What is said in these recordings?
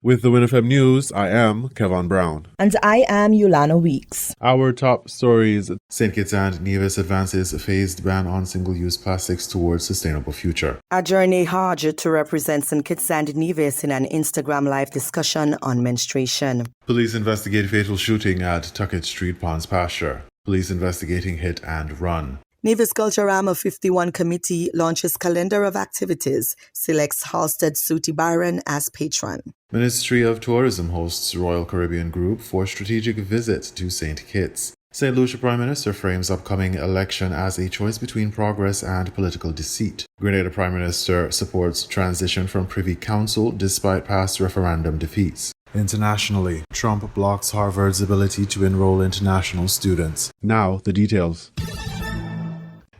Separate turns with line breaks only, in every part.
With the WINN FM News, I am Kevin Brown.
And I am Yolana Weeks.
Our top stories: St. Kitts and Nevis advances phased ban on single-use plastics towards sustainable future.
Adjourney Hodge to represent St. Kitts and Nevis in an Instagram live discussion on menstruation.
Police investigate fatal shooting at Tuckett Street Ponds Pasture. Police investigating hit and run.
Nevis Culturama 51 Committee launches calendar of activities, selects Halstead Sooty Byron as patron.
Ministry of Tourism hosts Royal Caribbean Group for strategic visit to St. Kitts. St. Lucia Prime Minister frames upcoming election as a choice between progress and political deceit. Grenada Prime Minister supports transition from Privy Council despite past referendum defeats. Internationally, Trump blocks Harvard's ability to enroll international students. Now, the details.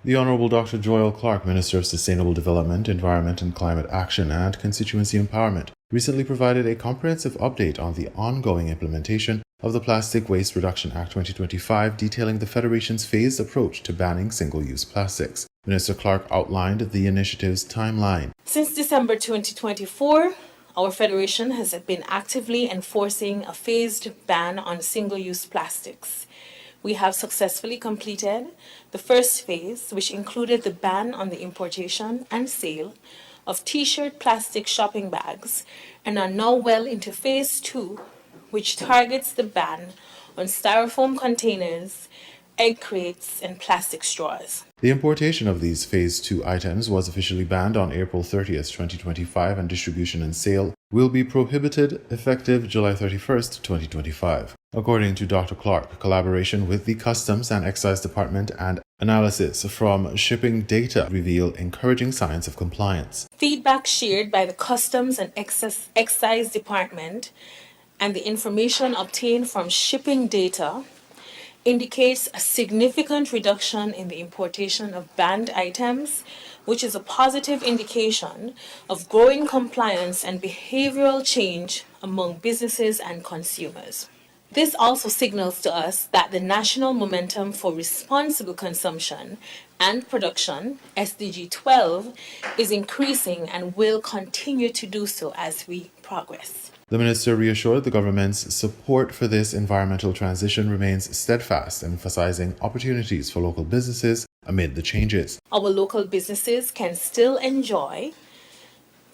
The Honourable Dr. Joel Clark, Minister of Sustainable Development, Environment and Climate Action and Constituency Empowerment, recently provided a comprehensive update on the ongoing implementation of the Plastic Waste Reduction Act 2025, detailing the Federation's phased approach to banning single-use plastics. Minister Clark outlined the initiative's timeline.
Since December 2024, our Federation has been actively enforcing a phased ban on single-use plastics. We have successfully completed the first phase, which included the ban on the importation and sale of t-shirt plastic shopping bags, and are now well into phase 2, which targets the ban on styrofoam containers, egg crates, and plastic straws.
The importation of these Phase 2 items was officially banned on April 30th, 2025, and distribution and sale will be prohibited effective July 31st, 2025. According to Dr. Clark, collaboration with the Customs and Excise Department and analysis from shipping data reveal encouraging signs of compliance.
Feedback shared by the Customs and Excise Department and the information obtained from shipping data indicates a significant reduction in the importation of banned items, which is a positive indication of growing compliance and behavioral change among businesses and consumers. This also signals to us that the national momentum for responsible consumption and production, SDG 12, is increasing and will continue to do so as we progress.
The minister reassured the government's support for this environmental transition remains steadfast, emphasizing opportunities for local businesses amid the changes.
Our local businesses can still enjoy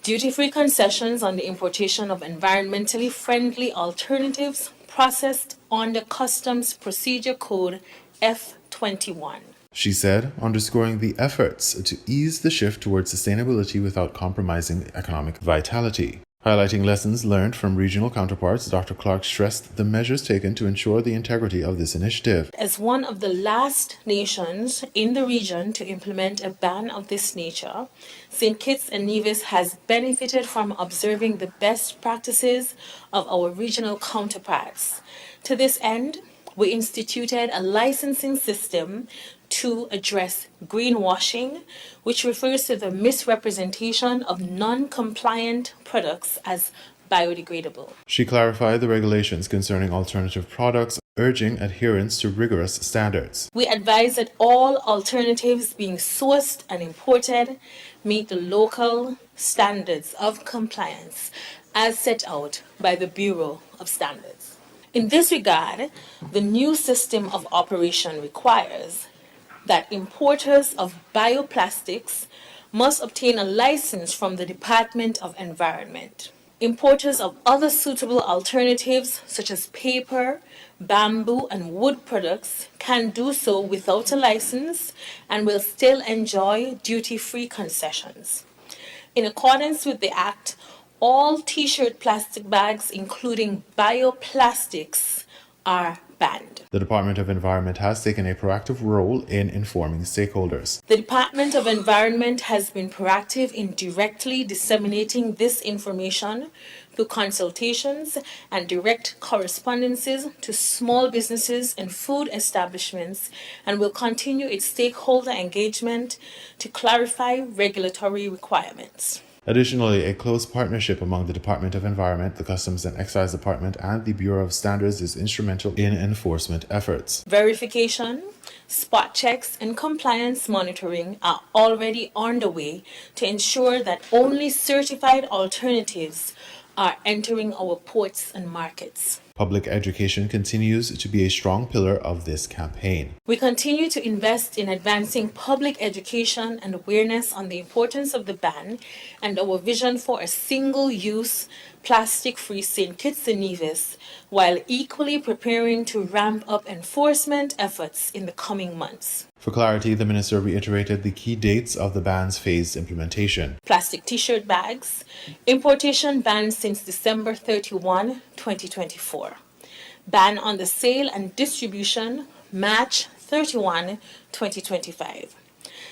duty-free concessions on the importation of environmentally friendly alternatives processed under Customs Procedure Code F21.
She said, underscoring the efforts to ease the shift towards sustainability without compromising economic vitality. Highlighting lessons learned from regional counterparts, Dr. Clark stressed the measures taken to ensure the integrity of this initiative.
As one of the last nations in the region to implement a ban of this nature, St. Kitts and Nevis has benefited from observing the best practices of our regional counterparts. To this end, we instituted a licensing system to address greenwashing, which refers to the misrepresentation of non-compliant products as biodegradable.
She clarified the regulations concerning alternative products, urging adherence to rigorous standards.
We advise that all alternatives being sourced and imported meet the local standards of compliance as set out by the Bureau of Standards. In this regard, the new system of operation requires that importers of bioplastics must obtain a license from the Department of Environment. Importers of other suitable alternatives such as paper, bamboo, and wood products can do so without a license and will still enjoy duty-free concessions. In accordance with the Act, all t-shirt plastic bags, including bioplastics, are banned.
The Department of Environment has taken a proactive role in informing stakeholders.
The Department of Environment has been proactive in directly disseminating this information through consultations and direct correspondences to small businesses and food establishments, and will continue its stakeholder engagement to clarify regulatory requirements.
Additionally, a close partnership among the Department of Environment, the Customs and Excise Department, and the Bureau of Standards is instrumental in enforcement efforts.
Verification, spot checks, and compliance monitoring are already underway to ensure that only certified alternatives are entering our ports and markets.
Public education continues to be a strong pillar of this campaign.
We continue to invest in advancing public education and awareness on the importance of the ban and our vision for a single-use, plastic-free St. Kitts and Nevis, while equally preparing to ramp up enforcement efforts in the coming months.
For clarity, the minister reiterated the key dates of the ban's phased implementation.
Plastic t-shirt bags, importation banned since December 31, 2024. Ban on the sale and distribution, March 31, 2025.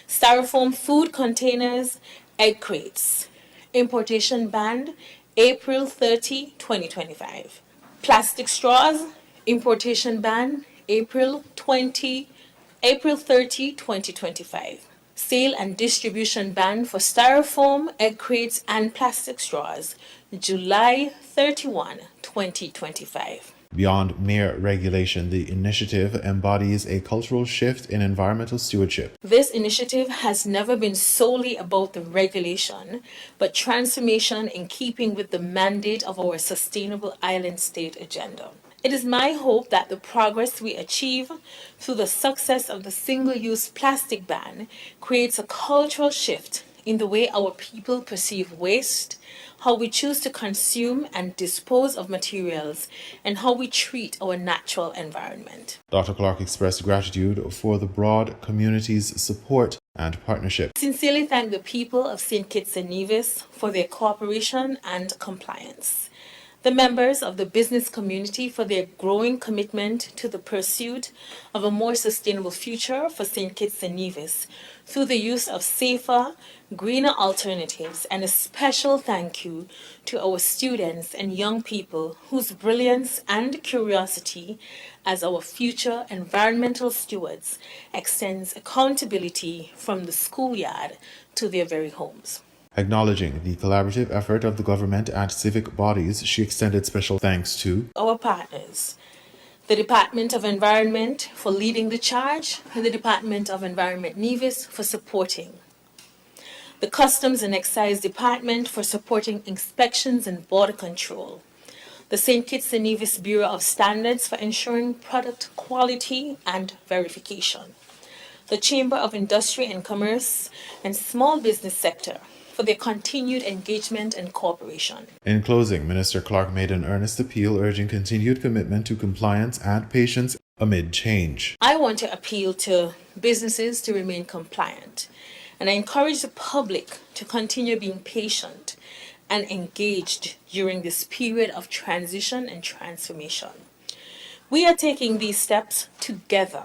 Styrofoam food containers, egg crates. Importation banned April 30, 2025. Plastic straws, importation ban April 30, 2025. Sale and distribution ban for styrofoam, egg crates, and plastic straws, July 31, 2025.
Beyond mere regulation, the initiative embodies a cultural shift in environmental stewardship.
This initiative has never been solely about the regulation, but transformation in keeping with the mandate of our Sustainable Island State agenda. It is my hope that the progress we achieve through the success of the single-use plastic ban creates a cultural shift in the way our people perceive waste, how we choose to consume and dispose of materials, and how we treat our natural environment.
Dr. Clark expressed gratitude for the broad community's support and partnership.
I sincerely thank the people of St. Kitts and Nevis for their cooperation and compliance. The members of the business community for their growing commitment to the pursuit of a more sustainable future for St. Kitts and Nevis through the use of safer, greener alternatives, and a special thank you to our students and young people whose brilliance and curiosity as our future environmental stewards extends accountability from the schoolyard to their very homes.
Acknowledging the collaborative effort of the government and civic bodies, she extended special thanks to
our partners, the Department of Environment for leading the charge, and the Department of Environment Nevis for supporting, the Customs and Excise Department for supporting inspections and border control, the St. Kitts and Nevis Bureau of Standards for ensuring product quality and verification, the Chamber of Industry and Commerce and Small Business Sector for their continued engagement and cooperation.
In closing, Minister Clark made an earnest appeal urging continued commitment to compliance and patience amid change.
I want to appeal to businesses to remain compliant, and I encourage the public to continue being patient and engaged during this period of transition and transformation. We are taking these steps together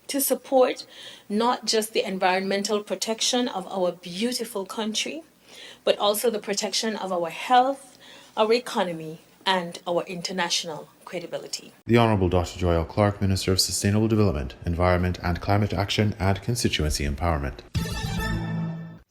to support not just the environmental protection of our beautiful country, but also the protection of our health, our economy, and our international credibility.
The Honourable Dr. Joyelle Clark, Minister of Sustainable Development, Environment and Climate Action and Constituency Empowerment.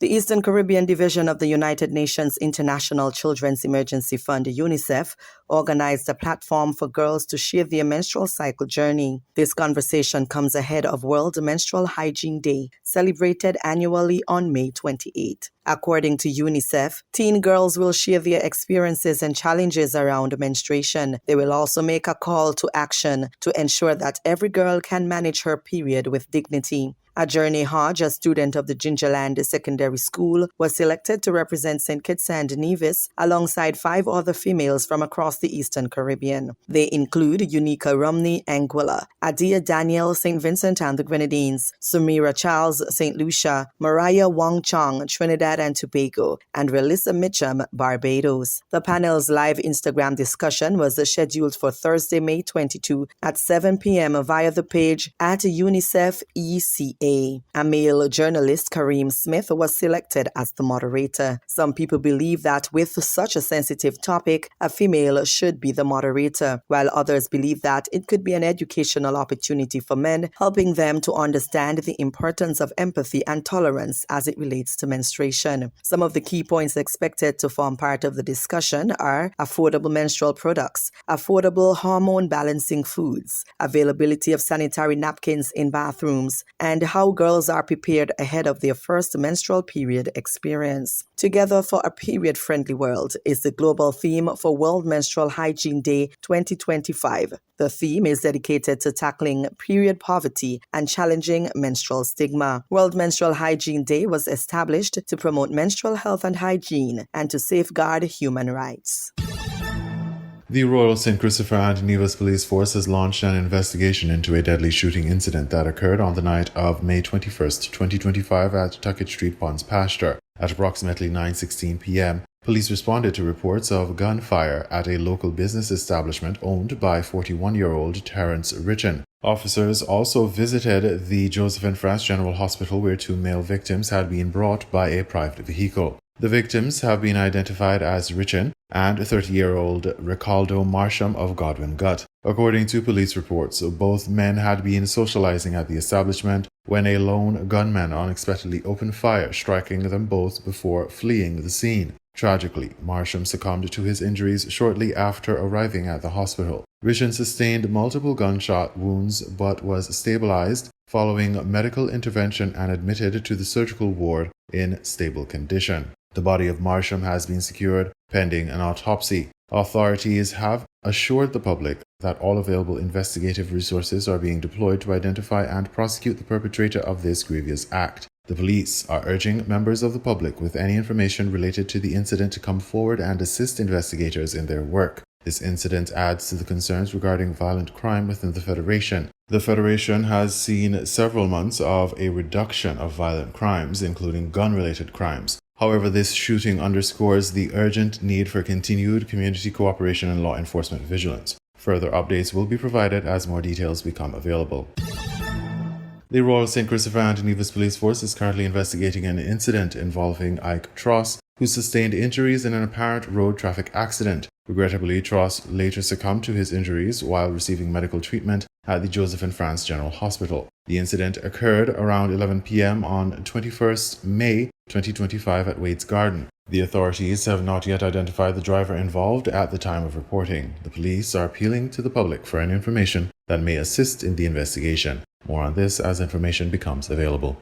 The Eastern Caribbean Division of the United Nations International Children's Emergency Fund, UNICEF, organized a platform for girls to share their menstrual cycle journey. This conversation comes ahead of World Menstrual Hygiene Day, celebrated annually on May 28. According to UNICEF, teen girls will share their experiences and challenges around menstruation. They will also make a call to action to ensure that every girl can manage her period with dignity. Journey Hodge, a student of the Gingerland Secondary School, was selected to represent St. Kitts and Nevis alongside 5 other females from across the Eastern Caribbean. They include Unica Romney, Anguilla, Adia Daniel, St. Vincent and the Grenadines, Sumira Charles, St. Lucia, Mariah Wong Chong, Trinidad and Tobago, and Relissa Mitchum, Barbados. The panel's live Instagram discussion was scheduled for Thursday, May 22 at 7 p.m. via the page at UNICEF ECA. A male journalist, Kareem Smith, was selected as the moderator. Some people believe that with such a sensitive topic, a female should be the moderator, while others believe that it could be an educational opportunity for men, helping them to understand the importance of empathy and tolerance as it relates to menstruation. Some of the key points expected to form part of the discussion are affordable menstrual products, affordable hormone balancing foods, availability of sanitary napkins in bathrooms, and how girls are prepared ahead of their first menstrual period experience. Together for a period-friendly world is the global theme for World Menstrual Hygiene Day 2025. The theme is dedicated to tackling period poverty and challenging menstrual stigma. World Menstrual Hygiene Day was established to promote menstrual health and hygiene and to safeguard human rights.
The Royal St. Christopher and Nevis Police Force has launched an investigation into a deadly shooting incident that occurred on the night of May 21st, 2025 at Tuckett Street Ponds Pasture. At approximately 9:16 p.m., police responded to reports of gunfire at a local business establishment owned by 41-year-old Terrence Richin. Officers also visited the Joseph and France General Hospital where 2 male victims had been brought by a private vehicle. The victims have been identified as Richin and 30-year-old Ricaldo Marsham of Godwin Gut. According to police reports, both men had been socializing at the establishment when a lone gunman unexpectedly opened fire, striking them both before fleeing the scene. Tragically, Marsham succumbed to his injuries shortly after arriving at the hospital. Richin sustained multiple gunshot wounds but was stabilized following medical intervention and admitted to the surgical ward in stable condition. The body of Marsham has been secured pending an autopsy. Authorities have assured the public that all available investigative resources are being deployed to identify and prosecute the perpetrator of this grievous act. The police are urging members of the public with any information related to the incident to come forward and assist investigators in their work. This incident adds to the concerns regarding violent crime within the Federation. The Federation has seen several months of a reduction of violent crimes, including gun-related crimes. However, this shooting underscores the urgent need for continued community cooperation and law enforcement vigilance. Further updates will be provided as more details become available. The Royal St. Christopher and Nevis Police Force is currently investigating an incident involving Ike Tross, who sustained injuries in an apparent road traffic accident. Regrettably, Tross later succumbed to his injuries while receiving medical treatment at the Joseph and France General Hospital. The incident occurred around 11 p.m. on 21st May 2025 at Wade's Garden. The authorities have not yet identified the driver involved at the time of reporting. The police are appealing to the public for any information that may assist in the investigation. More on this as information becomes available.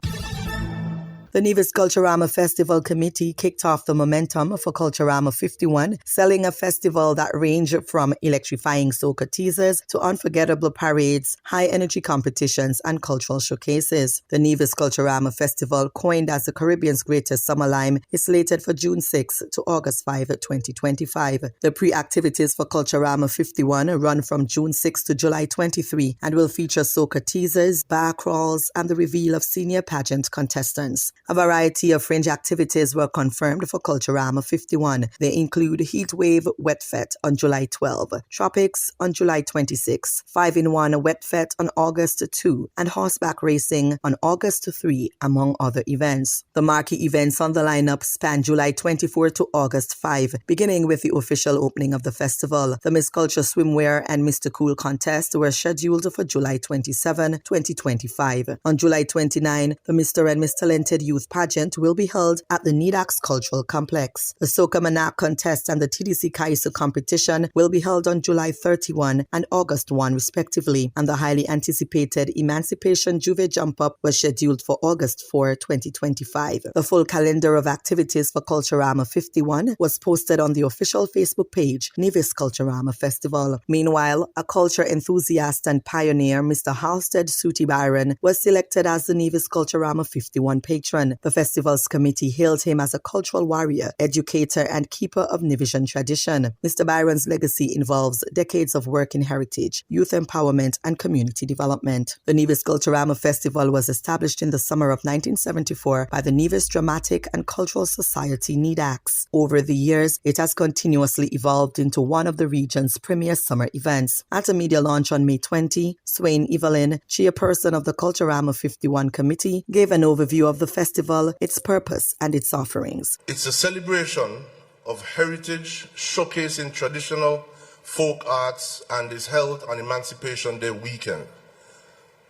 The Nevis Culturama Festival Committee kicked off the momentum for Culturama 51, selling a festival that ranged from electrifying soca teasers to unforgettable parades, high-energy competitions, and cultural showcases. The Nevis Culturama Festival, coined as the Caribbean's greatest summer lime, is slated for June 6 to August 5, 2025. The pre-activities for Culturama 51 run from June 6 to July 23 and will feature soca teasers, bar crawls, and the reveal of senior pageant contestants. A variety of fringe activities were confirmed for Culturama 51. They include Heatwave Wet Fete on July 12, Tropics on July 26, 5-in-1 Wet Fete on August 2, and horseback racing on August 3, among other events. The marquee events on the lineup span July 24 to August 5, beginning with the official opening of the festival. The Miss Culture Swimwear and Mr. Cool contest were scheduled for July 27, 2025. On July 29, the Mr. and Miss Talented Youth Pageant will be held at the Nidax Cultural Complex. The Soca Manak contest and the TDC Kaisu competition will be held on July 31 and August 1 respectively, and the highly anticipated Emancipation Juve Jump Up was scheduled for August 4, 2025. The full calendar of activities for Culturama 51 was posted on the official Facebook page, Nevis Culturama Festival. Meanwhile, a culture enthusiast and pioneer, Mr. Halstead Suti Byron, was selected as the Nevis Culturama 51 patron. The festival's committee hailed him as a cultural warrior, educator, and keeper of Nevisian tradition. Mr. Byron's legacy involves decades of work in heritage, youth empowerment, and community development. The Nevis Culturama Festival was established in the summer of 1974 by the Nevis Dramatic and Cultural Society, NEDAX. Over the years, it has continuously evolved into one of the region's premier summer events. At a media launch on May 20, Swain Evelyn, chairperson of the Culturama 51 committee, gave an overview of the festival, its purpose, and its offerings.
It's a celebration of heritage, showcasing traditional folk arts, and is held on Emancipation Day weekend.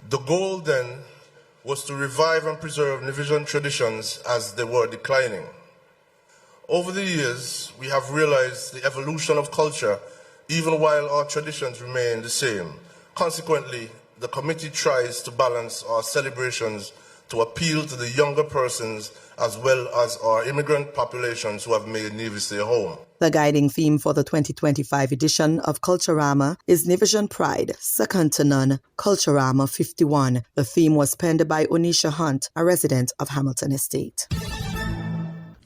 The goal then was to revive and preserve Nevisian traditions as they were declining. Over the years, we have realized the evolution of culture, even while our traditions remain the same. Consequently, the committee tries to balance our celebrations to appeal to the younger persons as well as our immigrant populations who have made Nevis their home.
The guiding theme for the 2025 edition of Culturama is Nevision Pride, second to none, Culturama 51. The theme was penned by Onisha Hunt, a resident of Hamilton Estate.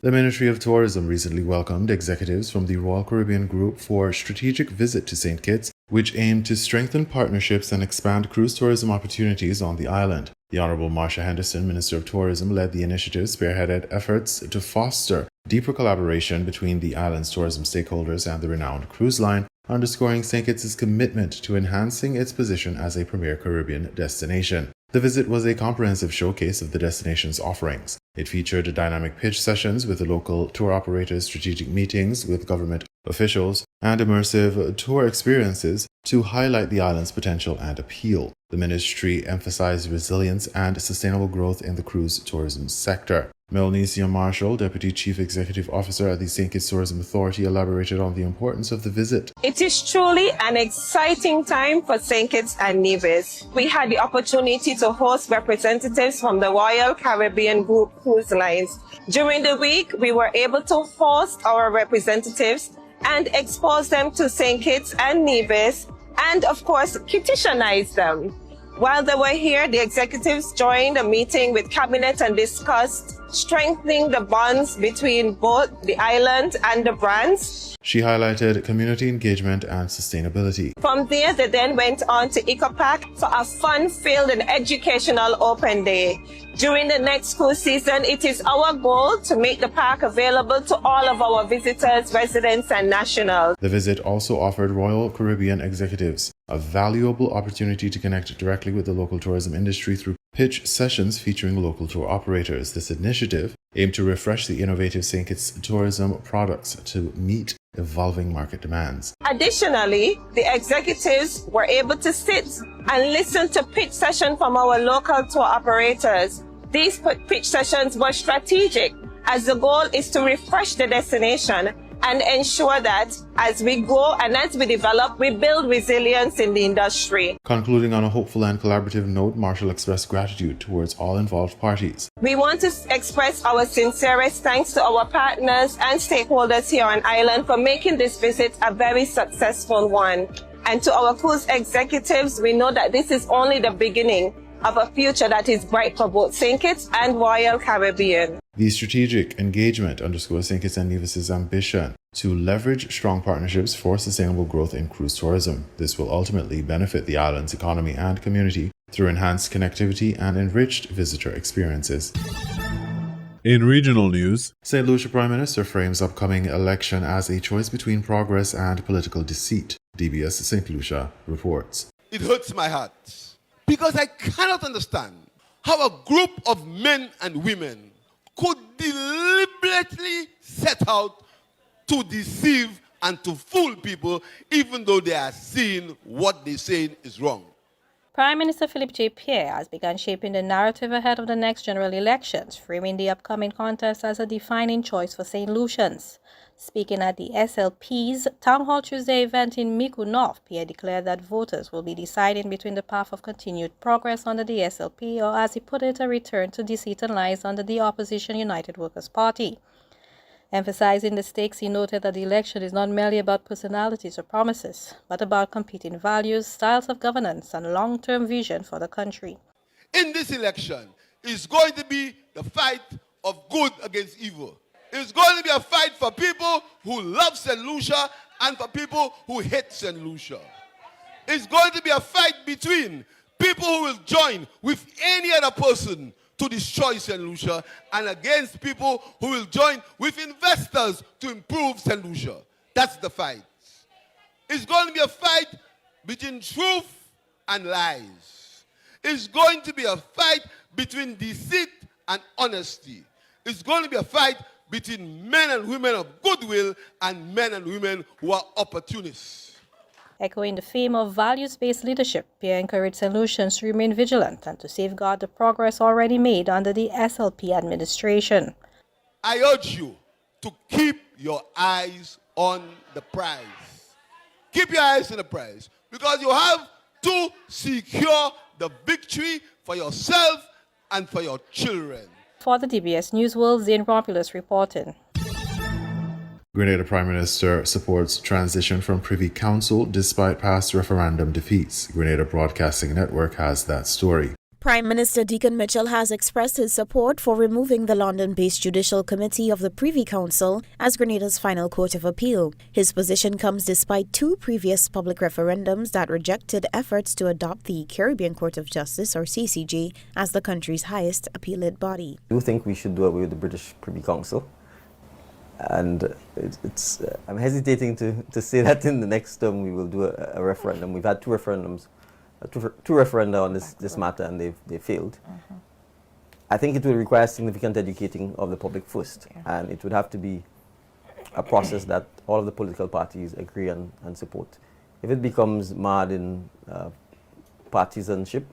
The Ministry of Tourism recently welcomed executives from the Royal Caribbean Group for a strategic visit to St. Kitts, which aimed to strengthen partnerships and expand cruise tourism opportunities on the island. The Honourable Marsha Henderson, Minister of Tourism, led the initiative, spearheaded efforts to foster deeper collaboration between the island's tourism stakeholders and the renowned cruise line, underscoring St. Kitts' commitment to enhancing its position as a premier Caribbean destination. The visit was a comprehensive showcase of the destination's offerings. It featured dynamic pitch sessions with the local tour operators, strategic meetings with government officials, and immersive tour experiences to highlight the island's potential and appeal. The ministry emphasized resilience and sustainable growth in the cruise tourism sector. Melnesia Marshall, Deputy Chief Executive Officer at the St. Kitts Tourism Authority, elaborated on the importance of the visit.
It is truly an exciting time for St. Kitts and Nevis. We had the opportunity to host representatives from the Royal Caribbean Group cruise lines. During the week, we were able to host our representatives and expose them to St. Kitts and Nevis and, of course, Kittitianize them. While they were here, the executives joined a meeting with Cabinet and discussed strengthening the bonds between both the island and the brands.
She highlighted community engagement and sustainability.
From there, they then went on to EcoPack for a fun-filled and educational open day. During the next cruise season, it is our goal to make the park available to all of our visitors, residents, and nationals.
The visit also offered Royal Caribbean executives a valuable opportunity to connect directly with the local tourism industry through pitch sessions featuring local tour operators. This initiative aimed to refresh the innovative St. Kitts tourism products to meet evolving market demands.
Additionally, the executives were able to sit and listen to pitch sessions from our local tour operators. These pitch sessions were strategic, as the goal is to refresh the destination and ensure that as we grow and as we develop, we build resilience in the industry.
Concluding on a hopeful and collaborative note, Marshall expressed gratitude towards all involved parties.
We want to express our sincerest thanks to our partners and stakeholders here on island for making this visit a very successful one. And to our cruise executives, we know that this is only the beginning of a future that is bright for both St. Kitts and Royal Caribbean.
The strategic engagement underscores St. Kitts and Nevis' ambition to leverage strong partnerships for sustainable growth in cruise tourism. This will ultimately benefit the island's economy and community through enhanced connectivity and enriched visitor experiences. In regional news, St. Lucia Prime Minister frames upcoming election as a choice between progress and political deceit. DBS St. Lucia reports.
It hurts my heart because I cannot understand how a group of men and women could deliberately set out to deceive and to fool people even though they are seeing what they say is wrong.
Prime Minister Philip J. Pierre has begun shaping the narrative ahead of the next general elections, framing the upcoming contest as a defining choice for St. Lucians. Speaking at the SLP's Town Hall Tuesday event in Micoud North, Pierre declared that voters will be deciding between the path of continued progress under the SLP or, as he put it, a return to deceit and lies under the opposition United Workers' Party. Emphasizing the stakes, he noted that the election is not merely about personalities or promises, but about competing values, styles of governance, and long-term vision for the country.
In this election, it's going to be the fight of good against evil. It's going to be a fight for people who love St. Lucia and for people who hate St. Lucia. It's going to be a fight between people who will join with any other person to destroy St. Lucia and against people who will join with investors to improve St. Lucia. That's the fight. It's going to be a fight between truth and lies. It's going to be a fight between deceit and honesty. It's going to be a fight between men and women of goodwill and men and women who are opportunists.
Echoing the theme of values-based leadership, Pierre encouraged St. Lucians to remain vigilant and to safeguard the progress already made under the SLP administration.
I urge you to keep your eyes on the prize. Keep your eyes on the prize, because you have to secure the victory for yourself and for your children.
For the DBS News World, Zane Romulus reporting.
Grenada Prime Minister supports transition from Privy Council despite past referendum defeats. Grenada Broadcasting Network has that story.
Prime Minister Deacon Mitchell has expressed his support for removing the London-based Judicial Committee of the Privy Council as Grenada's final court of appeal. His position comes despite two previous public referendums that rejected efforts to adopt the Caribbean Court of Justice, or CCJ, as the country's highest appellate body.
I do think we should do away with the British Privy Council. And I'm hesitating to say that in the next term we will do a referendum. We've had two referenda on this matter, and they failed. I think it will require significant educating of the public first, and it would have to be a process that all of the political parties agree and support. If it becomes marred in partisanship,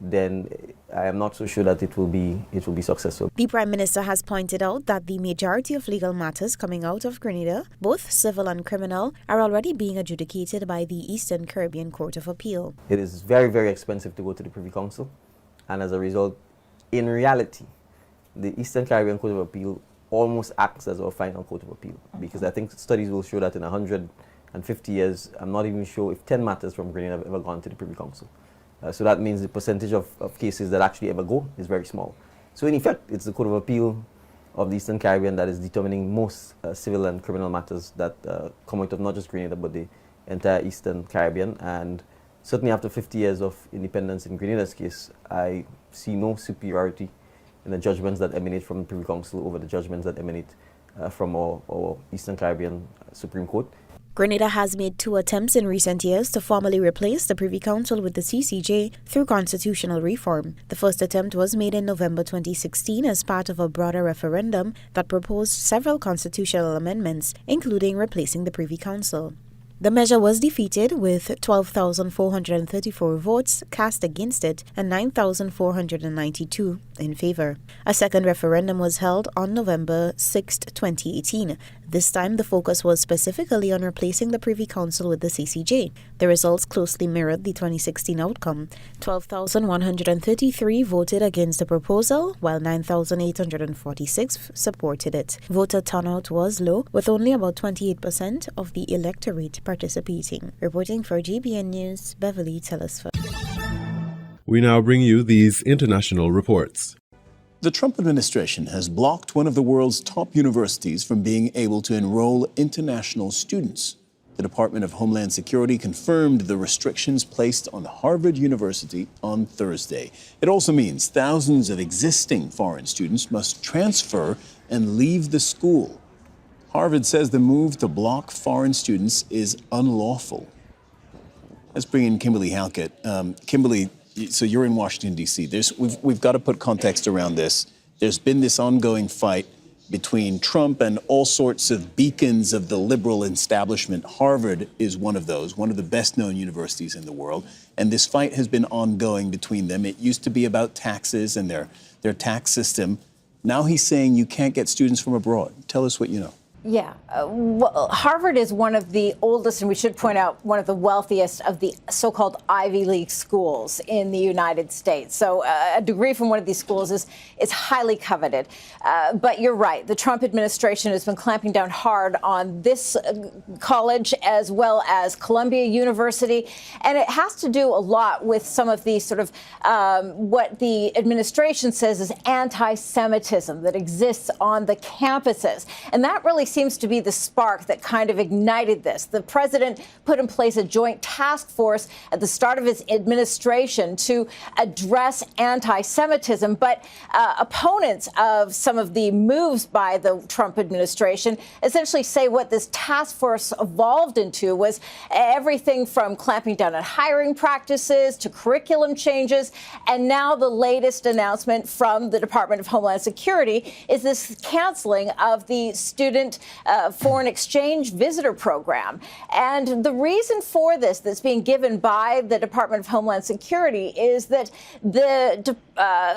then I am not so sure that it will be successful.
The Prime Minister has pointed out that the majority of legal matters coming out of Grenada, both civil and criminal, are already being adjudicated by the Eastern Caribbean Court of Appeal.
It is very, very expensive to go to the Privy Council, and as a result, in reality, the Eastern Caribbean Court of Appeal almost acts as our final court of appeal, because I think studies will show that in 150 years, I'm not even sure if 10 matters from Grenada have ever gone to the Privy Council. So that means the percentage of cases that actually ever go is very small. So in effect, it's the Court of Appeal of the Eastern Caribbean that is determining most civil and criminal matters that come out of not just Grenada, but the entire Eastern Caribbean. And certainly after 50 years of independence in Grenada's case, I see no superiority in the judgments that emanate from the Privy Council over the judgments that emanate from our Eastern Caribbean Supreme Court.
Grenada has made two attempts in recent years to formally replace the Privy Council with the CCJ through constitutional reform. The first attempt was made in November 2016 as part of a broader referendum that proposed several constitutional amendments, including replacing the Privy Council. The measure was defeated with 12,434 votes cast against it and 9,492 in favor. A second referendum was held on November 6, 2018. This time, the focus was specifically on replacing the Privy Council with the CCJ. The results closely mirrored the 2016 outcome. 12,133 voted against the proposal, while 9,846 supported it. Voter turnout was low, with only about 28% of the electorate participating. Reporting for GBN News, Beverly Telesford.
We now bring you these international reports.
The Trump administration has blocked one of the world's top universities from being able to enroll international students. The Department of Homeland Security confirmed the restrictions placed on Harvard University on Thursday. It also means thousands of existing foreign students must transfer and leave the school. Harvard says the move to block foreign students is unlawful. Let's bring in Kimberly Halkett. Kimberly, so you're in Washington, D.C. We've got to put context around this. There's been this ongoing fight between Trump and all sorts of beacons of the liberal establishment. Harvard is one of those, one of the best-known universities in the world. And this fight has been ongoing between them. It used to be about taxes and their tax system. Now he's saying you can't get students from abroad. Tell us what you know.
Yeah. Well, Harvard is one of the oldest, and we should point out, one of the wealthiest of the so-called Ivy League schools in the United States. So a degree from one of these schools is highly coveted. But you're right. The Trump administration has been clamping down hard on this college as well as Columbia University. And it has to do a lot with some of the sort of what the administration says is anti-Semitism that exists on the campuses. And that really seems to be the spark that kind of ignited this. The president put in place a joint task force at the start of his administration to address anti-Semitism. But opponents of some of the moves by the Trump administration essentially say what this task force evolved into was everything from clamping down on hiring practices to curriculum changes. And now the latest announcement from the Department of Homeland Security is this canceling of the student foreign exchange visitor program. And the reason for this that's being given by the Department of Homeland Security is that the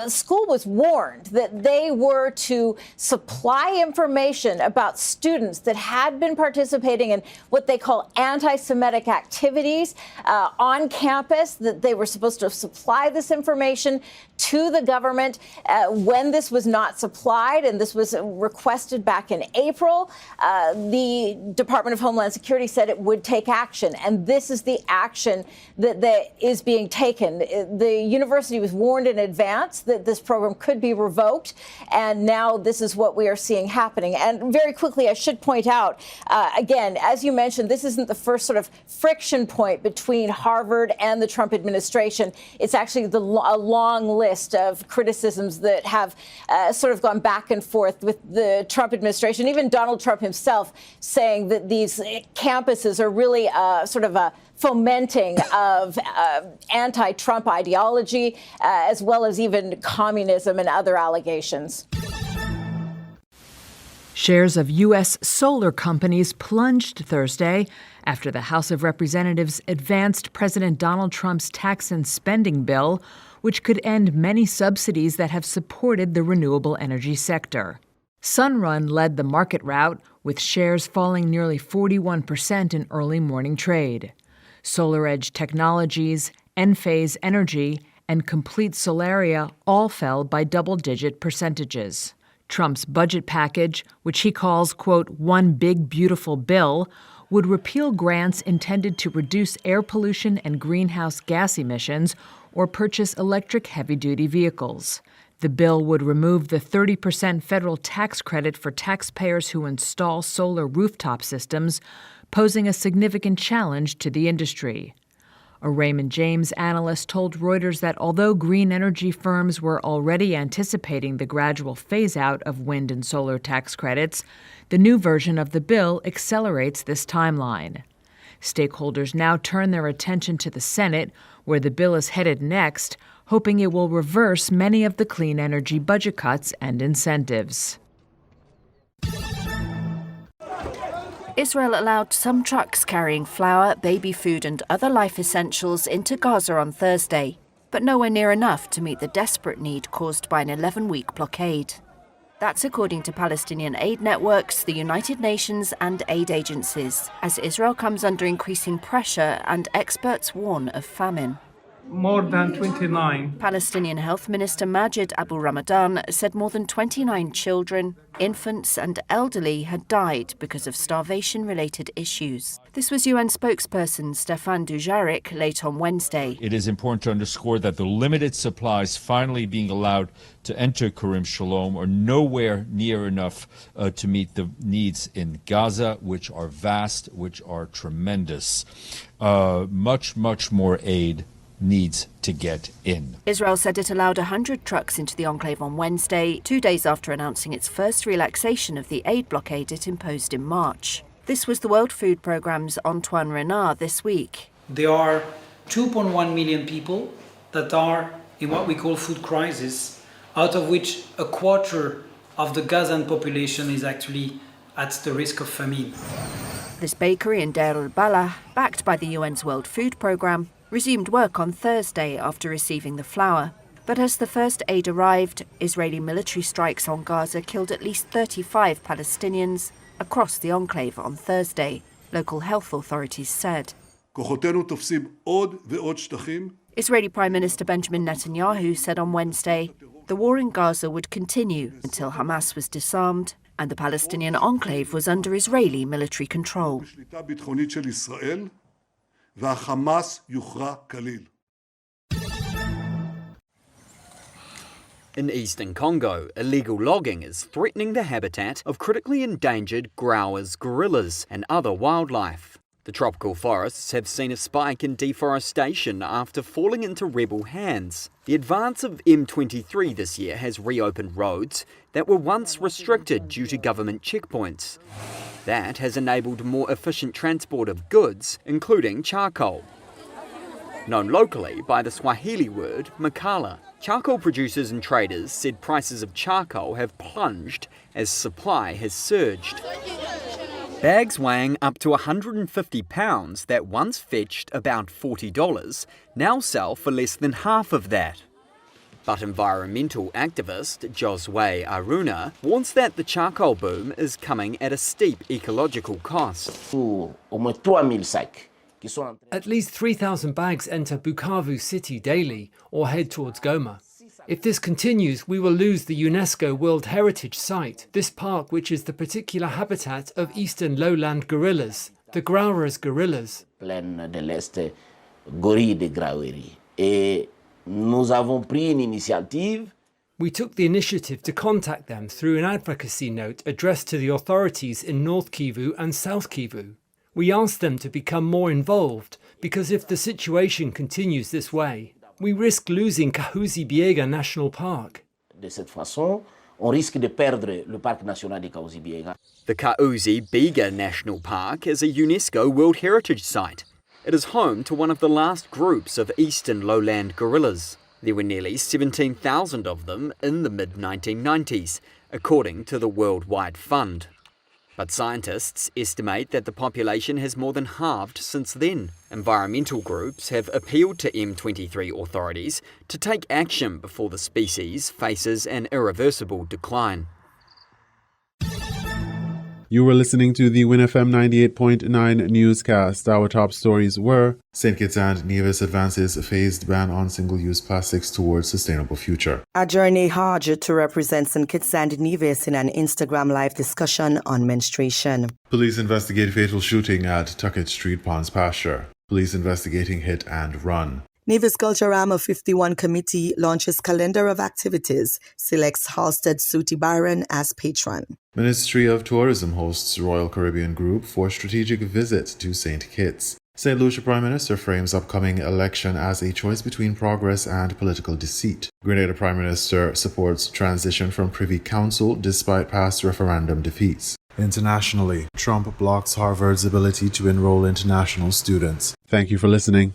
school was warned that they were to supply information about students that had been participating in what they call anti-Semitic activities on campus, that they were supposed to supply this information to the government. When this was not supplied, and this was requested back in April, the Department of Homeland Security said it would take action, and this is the action that is being taken. The university was warned in advance that this program could be revoked, and now this is what we are seeing happening. And very quickly, I should point out, again, as you mentioned, this isn't the first sort of friction point between Harvard and the Trump administration. It's actually a long list of criticisms that have sort of gone back and forth with the Trump administration, even Donald Trump himself saying that these campuses are really sort of a fomenting of anti-Trump ideology, as well as even communism and other allegations.
Shares of U.S. solar companies plunged Thursday after the House of Representatives advanced President Donald Trump's tax and spending bill, which could end many subsidies that have supported the renewable energy sector. Sunrun led the market rout, with shares falling nearly 41% in early morning trade. SolarEdge Technologies, Enphase Energy, and Complete Solaria all fell by double-digit percentages. Trump's budget package, which he calls, quote, one big beautiful bill, would repeal grants intended to reduce air pollution and greenhouse gas emissions or purchase electric heavy-duty vehicles. The bill would remove the 30% federal tax credit for taxpayers who install solar rooftop systems, posing a significant challenge to the industry. A Raymond James analyst told Reuters that although green energy firms were already anticipating the gradual phase-out of wind and solar tax credits, the new version of the bill accelerates this timeline. Stakeholders now turn their attention to the Senate, where the bill is headed next, hoping it will reverse many of the clean energy budget cuts and incentives.
Israel allowed some trucks carrying flour, baby food and other life essentials into Gaza on Thursday, but nowhere near enough to meet the desperate need caused by an 11-week blockade. That's according to Palestinian aid networks, the United Nations and aid agencies, as Israel comes under increasing pressure and experts warn of famine.
More than 29.
Palestinian Health Minister Majid Abu Ramadan said more than 29 children, infants and elderly had died because of starvation-related issues. This was UN spokesperson Stefan Dujarric late on Wednesday.
It is important to underscore that the limited supplies finally being allowed to enter Kerem Shalom are nowhere near enough to meet the needs in Gaza, which are vast, which are tremendous. Much more aid needs to get in.
Israel said it allowed 100 trucks into the enclave on Wednesday, 2 days after announcing its first relaxation of the aid blockade it imposed in March. This was the World Food Programme's Antoine Renard this week.
There are 2.1 million people that are in what we call food crisis, out of which a quarter of the Gazan population is actually at the risk of famine.
This bakery in Deir al-Balah, backed by the UN's World Food Programme, resumed work on Thursday after receiving the flour. But as the first aid arrived, Israeli military strikes on Gaza killed at least 35 Palestinians across the enclave on Thursday, local health authorities said. Israeli Prime Minister Benjamin Netanyahu said on Wednesday the war in Gaza would continue until Hamas was disarmed and the Palestinian enclave was under Israeli military control.
In eastern Congo, illegal logging is threatening the habitat of critically endangered growers, gorillas and other wildlife. The tropical forests have seen a spike in deforestation after falling into rebel hands. The advance of M23 this year has reopened roads that were once restricted due to government checkpoints. That has enabled more efficient transport of goods, including charcoal, known locally by the Swahili word makala. Charcoal producers and traders said prices of charcoal have plunged as supply has surged. Bags weighing up to 150 pounds that once fetched about $40 now sell for less than half of that. But environmental activist Josue Aruna warns that the charcoal boom is coming at a steep ecological cost.
At least 3,000 bags enter Bukavu city daily or head towards Goma. If this continues, we will lose the UNESCO World Heritage Site, this park which is the particular habitat of eastern lowland gorillas, the Grauer's gorillas. We took the initiative to contact them through an advocacy note addressed to the authorities in North Kivu and South Kivu. We asked them to become more involved because if the situation continues this way, we risk losing Kahuzi-Biega National Park.
The Kahuzi-Biega National Park is a UNESCO World Heritage Site. It is home to one of the last groups of eastern lowland gorillas. There were nearly 17,000 of them in the mid-1990s, according to the World Wide Fund. But scientists estimate that the population has more than halved since then. Environmental groups have appealed to M23 authorities to take action before the species faces an irreversible decline.
You were listening to the WINN FM 98.9 newscast. Our top stories were St. Kitts and Nevis advances phased ban on single-use plastics towards sustainable future.
A journey Hajj to represent St. Kitts and Nevis in an Instagram live discussion on menstruation.
Police investigate fatal shooting at Tuckett Street Ponds Pasture. Police investigating hit and run.
Nevis Culturama 51 committee launches calendar of activities, selects Halstead Sooty Byron as patron.
Ministry of Tourism hosts Royal Caribbean Group for strategic visit to St. Kitts. St. Lucia Prime Minister frames upcoming election as a choice between progress and political deceit. Grenada Prime Minister supports transition from Privy Council despite past referendum defeats. Internationally, Trump blocks Harvard's ability to enroll international students.
Thank you for listening.